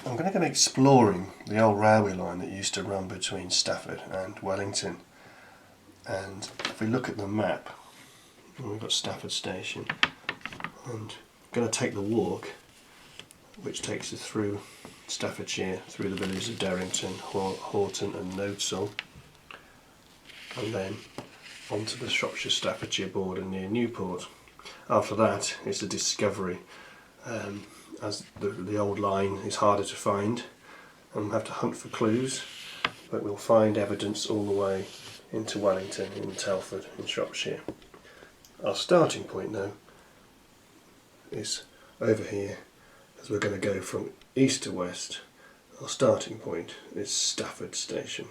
I'm going to go exploring the old railway line that used to run between Stafford and Wellington. And if we look at the map, we've got Stafford Station, and I'm going to take the walk which takes us through Staffordshire, through the villages of Derrington, Haughton and Gnosall, and then onto the Shropshire Staffordshire border near Newport. After that is the discovery, as the old line is harder to find and we'll have to hunt for clues, but we'll find evidence all the way into Wellington in Telford in Shropshire. Our starting point though is over here, as we're going to go from east to west. Our starting point is Stafford Station.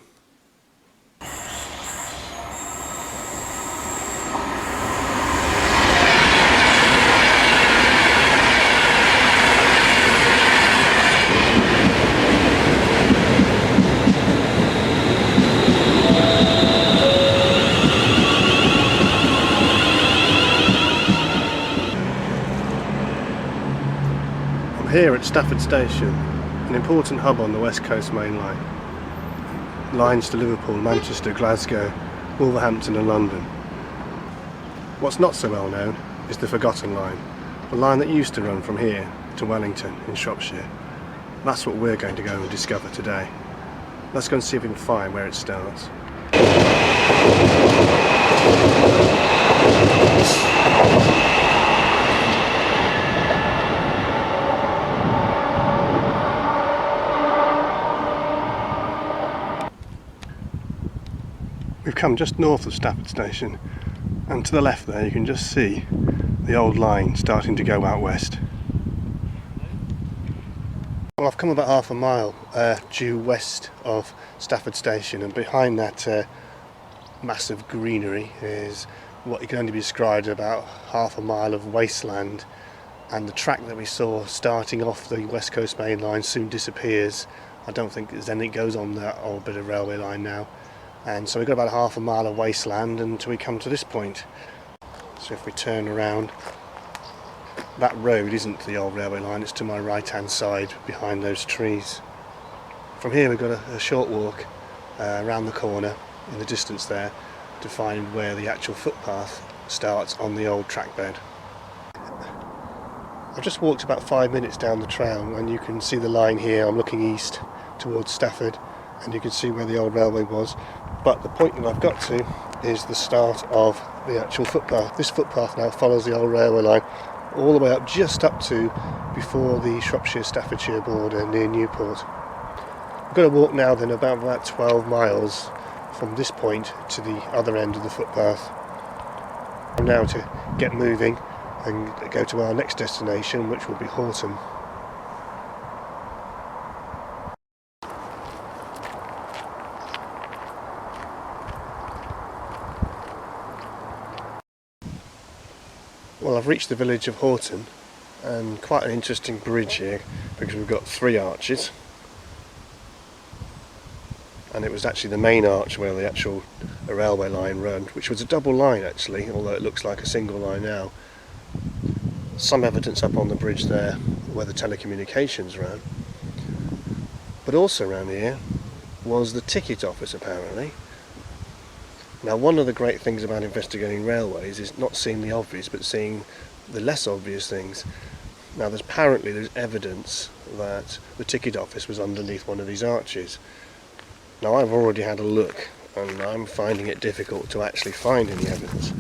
Here at Stafford Station, an important hub on the West Coast Main Line. Lines to Liverpool, Manchester, Glasgow, Wolverhampton and London. What's not so well known is the Forgotten Line, a line that used to run from here to Wellington in Shropshire. That's what we're going to go and discover today. Let's go and see if we can find where it starts. We've come just north of Stafford Station, and to the left there you can just see the old line starting to go out west. Well, I've come about half a mile due west of Stafford Station, and behind that massive greenery is what can only be described as about half a mile of wasteland, and the track that we saw starting off the West Coast Main Line soon disappears. I don't think there's anything goes on that old bit of railway line now. And so we've got about half a mile of wasteland until we come to this point. So if we turn around, that road isn't the old railway line, it's to my right hand side behind those trees. From here we've got a short walk around the corner in the distance there to find where the actual footpath starts on the old track bed. I've just walked about 5 minutes down the trail and you can see the line here. I'm looking east towards Stafford and you can see where the old railway was. But the point that I've got to is the start of the actual footpath. This footpath now follows the old railway line all the way up, just up to before the Shropshire-Staffordshire border near Newport. I've got to walk now then about 12 miles from this point to the other end of the footpath. Now to get moving and go to our next destination, which will be Haughton. Well, I've reached the village of Haughton, and quite an interesting bridge here because we've got 3 arches, and it was actually the main arch where the actual railway line ran, which was a double line actually, although it looks like a single line now. Some evidence up on the bridge there where the telecommunications ran, but also around here was the ticket office apparently. Now, one of the great things about investigating railways is not seeing the obvious, but seeing the less obvious things. Now, there's evidence that the ticket office was underneath one of these arches. Now, I've already had a look, and I'm finding it difficult to actually find any evidence.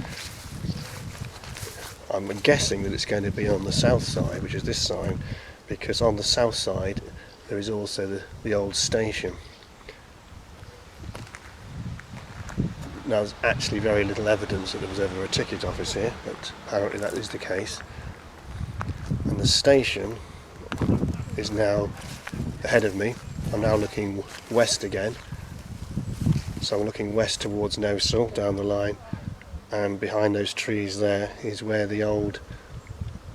I'm guessing that it's going to be on the south side, which is this side, because on the south side there is also the old station. Now, there's actually very little evidence that there was ever a ticket office here, but apparently that is the case. And the station is now ahead of me. I'm now looking west again. So I'm looking west towards Gnosall, down the line, and behind those trees there is where the old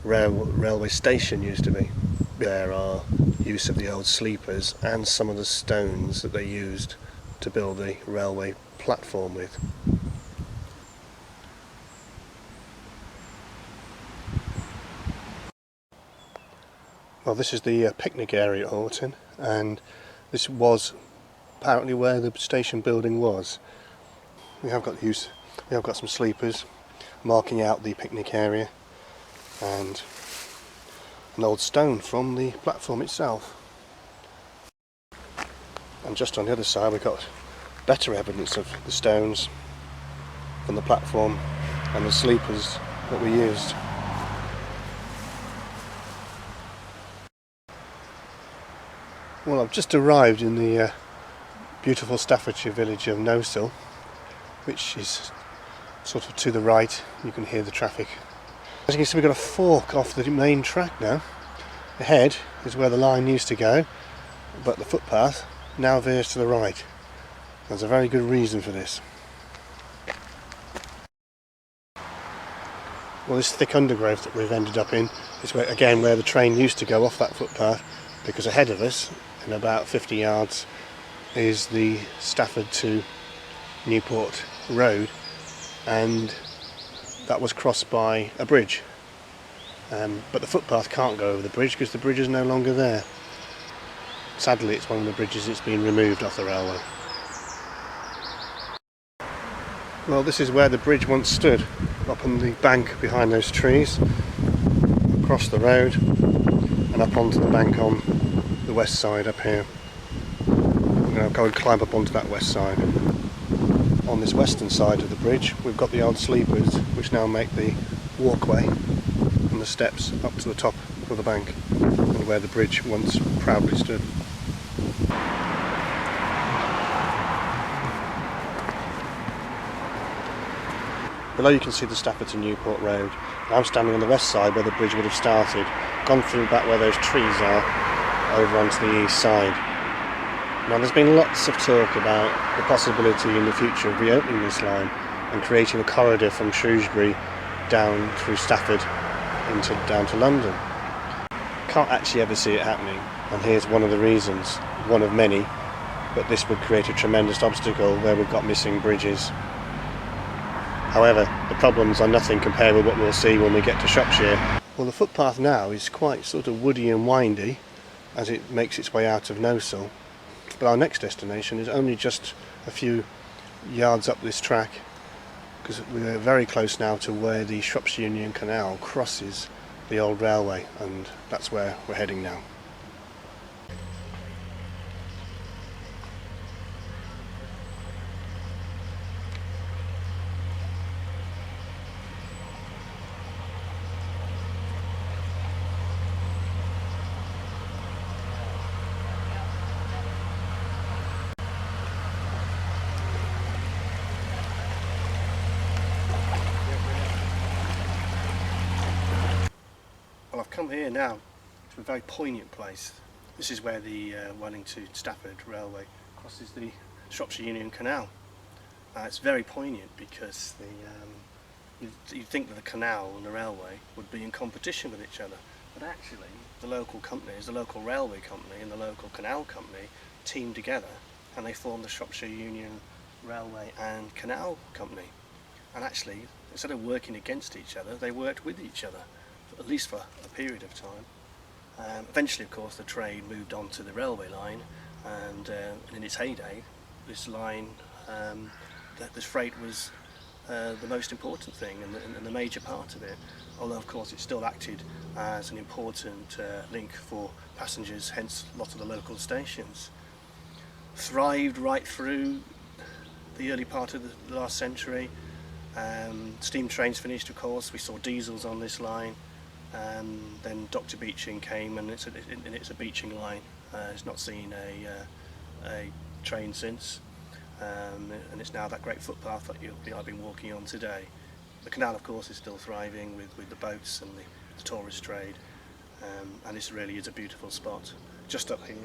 railway station used to be. There are use of the old sleepers and some of the stones that they used to build the railway platform with. Well, this is the picnic area at Haughton, and this was apparently where the station building was. We have got some sleepers marking out the picnic area, and an old stone from the platform itself. And just on the other side we've got better evidence of the stones from the platform and the sleepers that we used. Well, I've just arrived in the beautiful Staffordshire village of Gnosall, which is sort of to the right. You can hear the traffic. As you can see, we've got a fork off the main track now. Ahead is where the line used to go, but the footpath now veers to the right. There's a very good reason for this. Well, this thick undergrowth that we've ended up in is where the train used to go off that footpath, because ahead of us, in about 50 yards, is the Stafford to Newport road, and that was crossed by a bridge. But the footpath can't go over the bridge because the bridge is no longer there. Sadly, it's one of the bridges that's been removed off the railway. Well, this is where the bridge once stood, up on the bank behind those trees, across the road and up onto the bank on the west side up here. I'm going to go and climb up onto that west side. On this western side of the bridge we've got the old sleepers, which now make the walkway and the steps up to the top of the bank, and where the bridge once proudly stood. Below you can see the Stafford to Newport road. I'm standing on the west side where the bridge would have started, gone through back where those trees are, over onto the east side. Now, there's been lots of talk about the possibility in the future of reopening this line and creating a corridor from Shrewsbury down through Stafford down to London. Can't actually ever see it happening, and here's one of the reasons, one of many, but this would create a tremendous obstacle where we've got missing bridges. However, the problems are nothing compared with what we'll see when we get to Shropshire. Well, the footpath now is quite sort of woody and windy as it makes its way out of Gnosall, but our next destination is only just a few yards up this track, because we're very close now to where the Shropshire Union Canal crosses the old railway, and that's where we're heading now. Well, I've come here now to a very poignant place. This is where the Wellington Stafford Railway crosses the Shropshire Union Canal. It's very poignant because you'd think that the canal and the railway would be in competition with each other, but actually the local companies, the local railway company and the local canal company teamed together and they formed the Shropshire Union Railway and Canal Company. And actually, instead of working against each other, they worked with each other, at least for a period of time. Eventually, of course, the trade moved on to the railway line, and in its heyday, this line, this freight was the most important thing and the major part of it. Although, of course, it still acted as an important link for passengers, hence a lot of the local stations. Thrived right through the early part of the last century. Steam trains finished, of course. We saw diesels on this line. Then Dr. Beeching came, and it's a Beeching line. It's not seen a train since, and it's now that great footpath that I've been walking on today. The canal, of course, is still thriving with the boats and the tourist trade, and this really is a beautiful spot. Just up here,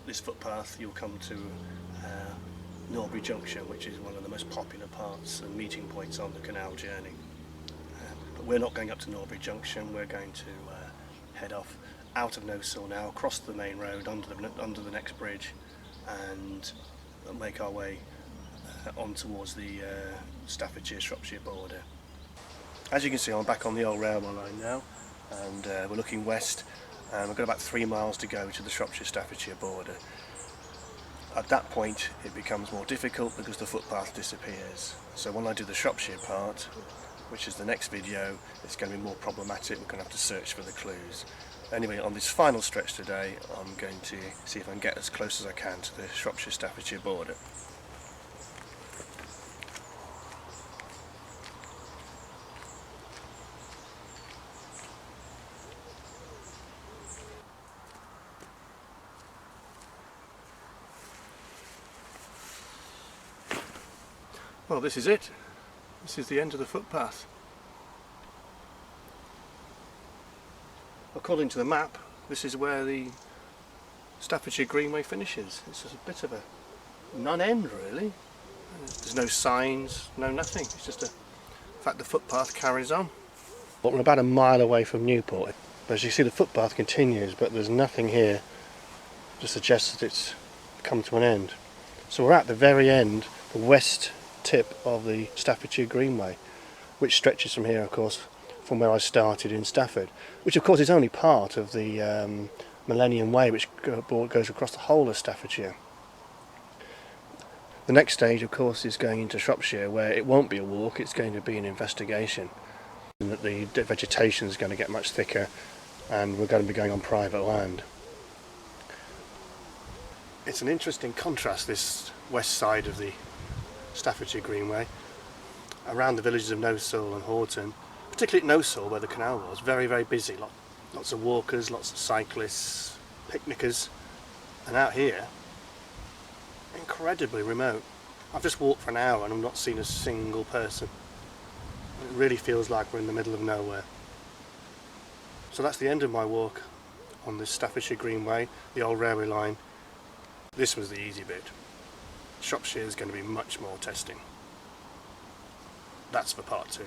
this footpath, you'll come to Norbury Junction, which is one of the most popular parts and meeting points on the canal journey. But we're not going up to Norbury Junction. We're going to head off out of Gnosall now, across the main road, under the next bridge, and make our way on towards the Staffordshire-Shropshire border. As you can see, I'm back on the old railway line now, and we're looking west, and we've got about 3 miles to go to the Shropshire-Staffordshire border. At that point it becomes more difficult because the footpath disappears. So when I do the Shropshire part, which is the next video, it's going to be more problematic. We're going to have to search for the clues. Anyway, on this final stretch today, I'm going to see if I can get as close as I can to the Shropshire-Staffordshire border. Well, this is it. This is the end of the footpath. According to the map, this is where the Staffordshire Greenway finishes. It's just a bit of a non-end, really. There's no signs, no nothing. It's just in fact the footpath carries on. But we're about a mile away from Newport. As you see, the footpath continues, but there's nothing here to suggest that it's come to an end. So we're at the very end, the west tip of the Staffordshire Greenway, which stretches from here, of course, from where I started in Stafford, which of course is only part of the Millennium Way, which goes across the whole of Staffordshire. The next stage, of course, is going into Shropshire, where it won't be a walk, it's going to be an investigation, and that the vegetation is going to get much thicker and we're going to be going on private land. It's an interesting contrast, this west side of the Staffordshire Greenway, around the villages of Gnosall and Haughton, particularly at Gnosall where the canal was. Very, very busy, lots of walkers, lots of cyclists, picnickers, and out here, incredibly remote. I've just walked for an hour and I've not seen a single person. It really feels like we're in the middle of nowhere. So that's the end of my walk on this Staffordshire Greenway, the old railway line. This was the easy bit. Shropshire is going to be much more testing. That's for part 2.